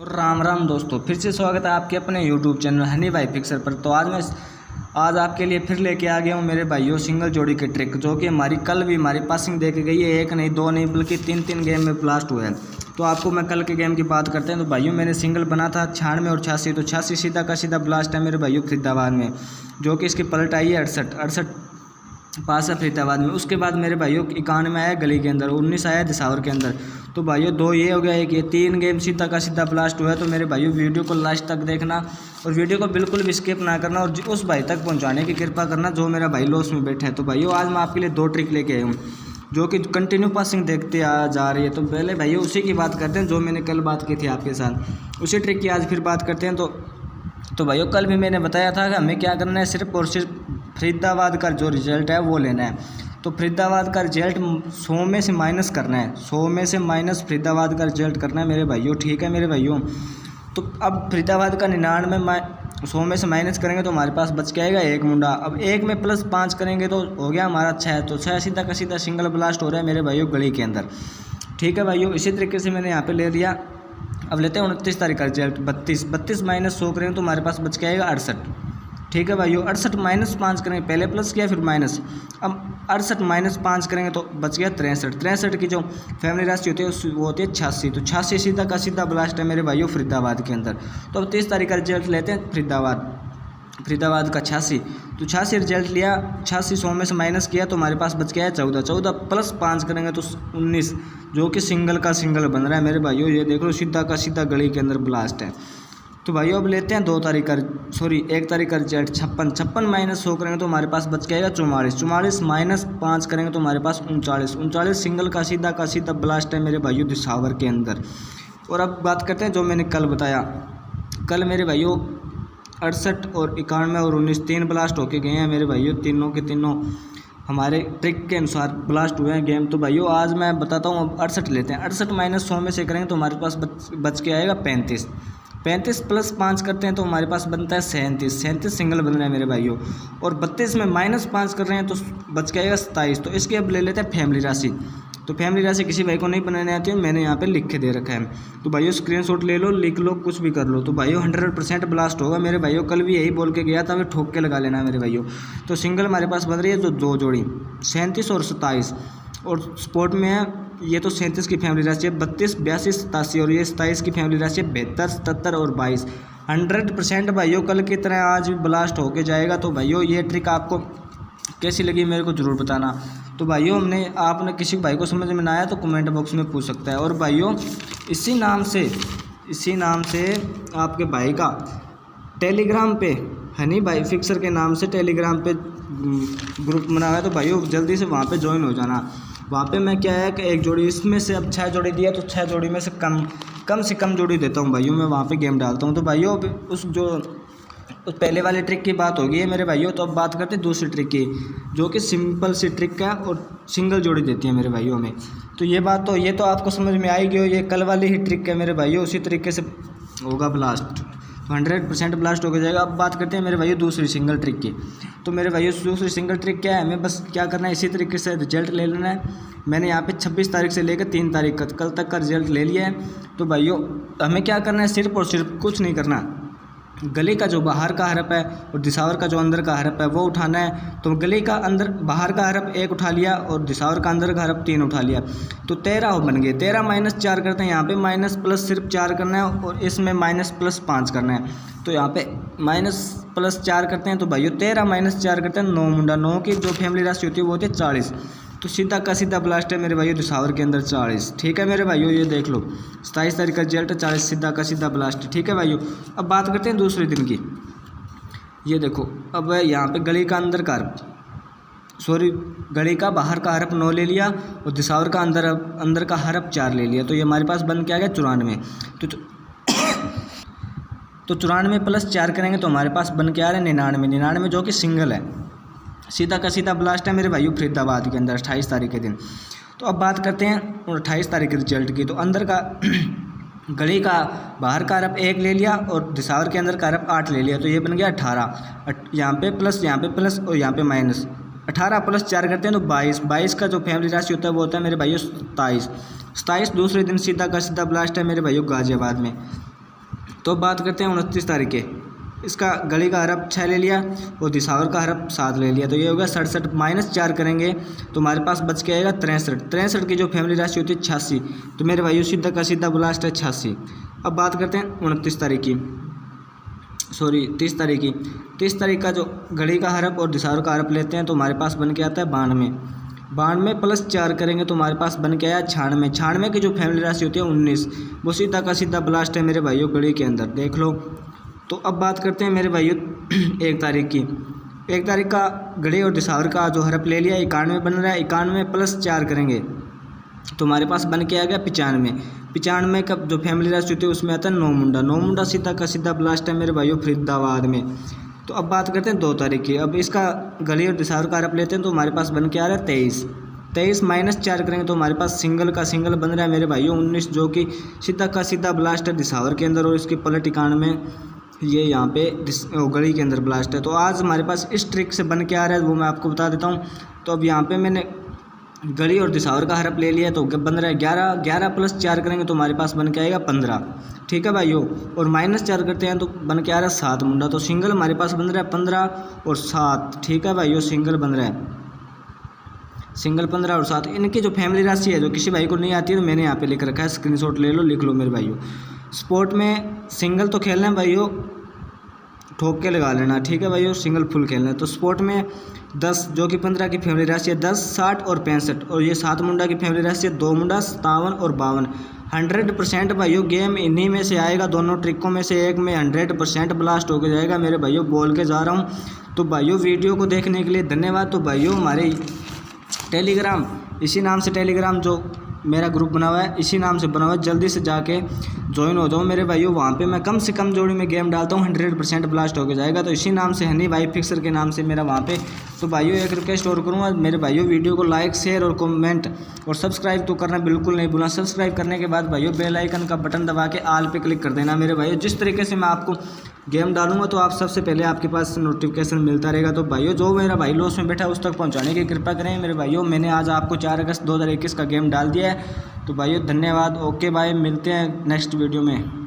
तो राम राम दोस्तों, फिर से स्वागत है आपके अपने यूट्यूब चैनल हनी भाई फिक्सर पर। तो आज आपके लिए फिर लेके आ गया हूँ मेरे भाइयों सिंगल जोड़ी के ट्रिक, जो कि हमारी कल भी हमारी पासिंग देके गई है। एक नहीं, दो नहीं, बल्कि तीन गेम में ब्लास्ट हुए हैं। तो आपको मैं कल के गेम की बात करते हैं। तो भाइयों मैंने सिंगल बना था 96 और 86। तो 86 सीधा का सीधा ब्लास्ट है मेरे भाइयों फरीदाबाद में, जो कि इसकी पलट आई है 68 पास है फरीदाबाद में। उसके बाद मेरे भाइयों 91 आया गली के अंदर, 19 आया दिसावर के अंदर। तो भाइयों दो ये हो गया, एक ये, 3 गेम सीधा का सीधा ब्लास्ट हुआ है। तो मेरे भाइयों वीडियो को लास्ट तक देखना और वीडियो को बिल्कुल भी स्किप ना करना और उस भाई तक पहुंचाने की कृपा करना जो मेरा भाई लॉस में बैठा है। तो भाइयों आज मैं आपके लिए 2 ट्रिक लेके आया हूँ, जो कि कंटिन्यू पासिंग देखते आ जा रही है। तो पहले भाइयों उसी की बात करते हैं जो मैंने कल बात की थी आपके साथ, उसी ट्रिक की आज फिर बात करते हैं। तो भाइयों कल भी मैंने बताया था कि हमें क्या करना है, सिर्फ और सिर्फ फरीदाबाद का जो रिजल्ट है वो लेना है। तो फरीदाबाद का रिजल्ट 100 में से माइनस करना है, 100 में से माइनस फरीदाबाद का रिजल्ट करना है मेरे भाइयों। ठीक है मेरे भाइयों। तो अब फरीदाबाद का 99 100 में से माइनस करेंगे तो हमारे पास बच के आएगा एक मुंडा। अब एक में +5 करेंगे तो हो गया हमारा 6। तो 6 सीधा का सीधा सिंगल ब्लास्ट हो रहा है मेरे भाइयों गली के अंदर। ठीक है भाइयों, इसी तरीके से मैंने यहाँ पे ले लिया। अब लेते हैं 29 तारीख का रिजल्ट 32 माइनस 100 करेंगे तो हमारे पास बच के आएगा 68। ठीक है भाइयों, 68 माइनस 5 करेंगे, पहले प्लस किया फिर माइनस। अब 68 माइनस 5 करेंगे तो बच गया 63 की जो फैमिली राशि होती है वो होती है 86। तो 86 सीधा का सीधा ब्लास्ट है मेरे भाइयों फरीदाबाद के अंदर। तो अब 30 तारीख का रिजल्ट लेते हैं फरीदाबाद का 86। तो 86 रिजल्ट लिया, 86 100 में से माइनस किया तो हमारे पास बच गया है 14 प्लस 5 करेंगे तो 19, जो कि सिंगल का सिंगल बन रहा है मेरे भाइयों। ये देख लो सीधा का सीधा गली के अंदर ब्लास्ट है। तो भाइयों अब लेते हैं 1 तारीख का रिजल्ट 56 माइनस 100 करेंगे तो हमारे पास बच जाएगा 44 माइनस 5 करेंगे तो हमारे पास 39 सिंगल का सीधा ब्लास्ट है मेरे भाइयों दिसावर के अंदर। और अब बात करते हैं जो मैंने कल बताया। कल मेरे भाइयों 68 और 91 और 19 3 ब्लास्ट होके गए हैं मेरे भाइयों, तीनों के तीनों हमारे ट्रिक के अनुसार ब्लास्ट हुए हैं गेम। तो भाइयों आज मैं बताता हूँ, अब 68 लेते हैं। 68 माइनस 100 में से करेंगे तो हमारे पास बच के आएगा 35 प्लस 5 करते हैं तो हमारे पास बनता है 37 सिंगल बन रहा है मेरे भाइयों। और 32 में माइनस 5 कर रहे हैं तो बच के आएगा 27। तो इसके अब ले लेते हैं फैमिली राशि। तो फैमिली राशि किसी भाई को नहीं बनाने आती है, मैंने यहाँ पे लिख के दे रखा है। तो भाइयों स्क्रीनशॉट ले लो, लिख लो, कुछ भी कर लो। तो भाइयों 100% ब्लास्ट होगा मेरे भाइयों। कल भी यही बोल के गया था, मैं ठोक के लगा लेना मेरे भाइयों। तो सिंगल हमारे पास बन रही है तो 2 जोड़ी 37 और 27। और स्पोर्ट में है ये तो 37 की फैमिली राशि है, 32 82 87 और ये 27 की फैमिली राशि है 72 77 और 22। 100% भाइयों कल की तरह आज भी ब्लास्ट होके जाएगा। तो भाइयों ये ट्रिक आपको कैसी लगी मेरे को ज़रूर बताना। तो भाइयों आपने किसी भाई को समझ में ना आया तो कमेंट बॉक्स में पूछ सकता है। और भाइयों इसी नाम से आपके भाई का टेलीग्राम पे हनी भाई फिक्सर के नाम से टेलीग्राम पे ग्रुप बना हुआ है। तो भाइयों जल्दी से वहाँ पे ज्वाइन हो जाना। वहाँ पे मैं क्या है कि एक जोड़ी, इसमें से अब 6 जोड़ी दिया तो 6 जोड़ी में से कम से कम जोड़ी देता हूँ भाइयों, मैं वहाँ पे गेम डालता हूँ। तो भाइयों उस पहले वाले ट्रिक की बात होगी है मेरे भाइयों। तो अब बात करते हैं दूसरी ट्रिक की, जो कि सिंपल सी ट्रिक है और सिंगल जोड़ी देती है मेरे भाइयों में। तो ये तो आपको समझ में आएगी, ये कल वाली ही ट्रिक है मेरे भाइयों। उसी तरीके से होगा ब्लास्ट, 100% ब्लास्ट हो जाएगा। अब बात करते हैं मेरे भाइयों दूसरी सिंगल ट्रिक की। तो मेरे भाइयों दूसरी सिंगल ट्रिक क्या है, हमें बस क्या करना है, इसी तरीके से रिजल्ट ले लेना है। मैंने यहाँ पे 26 तारीख से लेकर 3 तारीख कल तक का रिजल्ट ले लिया है। तो भाइयों हमें क्या करना है, सिर्फ और सिर्फ कुछ नहीं करना, गली का जो बाहर का हरफ है और दिसावर का जो अंदर का हरफ है वो उठाना है। तो गली का अंदर बाहर का हरफ 1 उठा लिया और दिसावर का अंदर का हरफ 3 उठा लिया, तो 13 बन गए। 13 माइनस 4 करते हैं, यहाँ पे माइनस प्लस सिर्फ 4 करना है और इसमें माइनस प्लस 5 करना है। तो यहाँ पे माइनस प्लस 4 करते हैं तो भाइयों 13 माइनस 4 करते हैं 9 मुंडा। 9 की जो फैमिली राशि होती है वो होती है 40। तो सीधा का सीधा ब्लास्ट है मेरे भाइयों दिसावर के अंदर 40। ठीक है मेरे भाइयों, ये देख लो 27 तारीख का रिजल्ट 40 सीधा का सीधा ब्लास्ट। ठीक है भाइयों, अब बात करते हैं दूसरे दिन की। ये देखो अब यहाँ पे गली का अंदर का गली का बाहर का हरफ 9 ले लिया और दिसावर का अंदर का हरफ 4 ले लिया। तो ये हमारे पास बन के आ गया 94। तो 94 प्लस 4 करेंगे तो हमारे पास बन के आ रहा है 99 जो कि सिंगल है, सीधा का सीधा ब्लास्ट है मेरे भाइयों फरीदाबाद के अंदर 28 तारीख के दिन। तो अब बात करते हैं 28 तारीख के रिजल्ट की। तो अंदर का गली का बाहर का हरफ 1 ले लिया और दिसावर के अंदर का हरफ 8 ले लिया। तो ये बन गया 18। यहाँ पे प्लस और यहाँ पे माइनस। 18 प्लस 4 करते हैं तो 22 का जो फैमिली राशि होता है वो होता है मेरे भाइयों 27। 27 दूसरे दिन सीधा का सीधा ब्लास्ट है मेरे भाइयों गाजियाबाद में। तो बात करते हैं 29 तारीख के। इसका गली का हरफ 6 ले लिया और दिसावर का हरफ 7 ले लिया, तो ये होगा 67 माइनस 4 करेंगे तो हमारे पास बच के आएगा 63। 63 की जो फैमिली राशि होती है 86, तो मेरे भाइयों सीधा का सीधा ब्लास्ट है 86। अब बात करते हैं 29 तारीख की, सॉरी 30 तारीख की। 30 तारीख का जो घड़ी का हरफ और दिसावर का हरफ लेते हैं तो हमारे पास बन के आता है 92। 92 प्लस 4 करेंगे तो हमारे पास बन के आया 96। 96 की जो फैमिली राशि होती है 19, वो सीधा का सीधा ब्लास्ट है मेरे भाइयों घड़ी के अंदर, देख लो। तो अब बात करते हैं मेरे भाइयों 1 तारीख की। 1 तारीख का घड़ी और दिसावर का जो हरफ ले लिया 91 बन रहा है। 91 प्लस 4 करेंगे तो हमारे पास बन के आ गया 95। 95 का जो फैमिली राशि होती है उसमें आता है 9 मुंडा। 9 मुंडा सीधा का सीधा ब्लास्ट है मेरे भाइयों फरीदाबाद में। तो अब बात करते हैं 2 तारीख की। अब इसका घड़ी और दिसावर का हरफ लेते हैं तो हमारे पास बन के आ रहा है 23। 23 माइनस 4 करेंगे तो हमारे पास सिंगल का सिंगल बन रहा है मेरे भाइयों 19, जो कि सीधा का सीधा ब्लास्ट है दिसावर के अंदर और इसकी पलट 91 ये यहाँ पे घड़ी के अंदर ब्लास्ट है। तो आज हमारे पास इस ट्रिक से बन के आ रहा है वो मैं आपको बता देता हूँ। तो अब यहाँ पे मैंने घड़ी और दिसावर का हरफ ले लिया तो बन रहा है 11। 11 प्लस 4 करेंगे तो हमारे पास बन के आएगा 15, ठीक है भाइयों। और माइनस 4 करते हैं तो बन के आ रहा है 7 मुंडा। तो सिंगल हमारे पास बन रहा है 15 और 7, ठीक है भाइयों, सिंगल बन रहा है, सिंगल 15 और 7। इनकी जो फैमिली राशि है जो किसी भाई को नहीं आती है तो मैंने यहाँ पे लिख रखा है, स्क्रीनशॉट ले लो, लिख लो मेरे भाइयों। स्पोर्ट में सिंगल तो खेलना है भाइयों, ठोक के लगा लेना, ठीक है भाइयों, सिंगल फुल खेलना है। तो स्पोर्ट में 10 जो कि 15 की फैमिली राशि है 10, 60 और 65, और ये 7 मुंडा की फैमिली राशि है 2 मुंडा 57 और 52। 100% भाइयों गेम इन्हीं में से आएगा, दोनों ट्रिकों में से एक में 100% ब्लास्ट होकर जाएगा मेरे भाइयों, बोल के जा रहा हूँ। तो भाइयों वीडियो को देखने के लिए धन्यवाद। तो भाइयों हमारे टेलीग्राम, इसी नाम से टेलीग्राम जो मेरा ग्रुप बना हुआ है इसी नाम से बना हुआ है, जल्दी से जाके ज्वाइन हो जाओ मेरे भाइयों। वहाँ पे मैं कम से कम जोड़ी में गेम डालता हूँ, 100% ब्लास्ट होकर जाएगा। तो इसी नाम से हनी भाई फिक्सर के नाम से मेरा वहाँ पे। तो भाइयों एक रिक्वेस्ट और करूँगा मेरे भाइयों, वीडियो को लाइक शेयर और कमेंट और सब्सक्राइब तो करना बिल्कुल नहीं भूलना। सब्सक्राइब करने के बाद भाइयों बेल आइकन का बटन दबा के ऑल पे क्लिक कर देना मेरे भाइयों। जिस तरीके से मैं आपको गेम डालूंगा तो आप सबसे पहले आपके पास नोटिफिकेशन मिलता रहेगा। तो भाइयों जो मेरा भाई लॉस में बैठा है उस तक पहुंचाने की कृपा करें मेरे भाइयों। मैंने आज आपको 4 अगस्त 2021 का गेम डाल दिया है। तो भाइयों धन्यवाद, ओके बाय, मिलते हैं नेक्स्ट वीडियो में।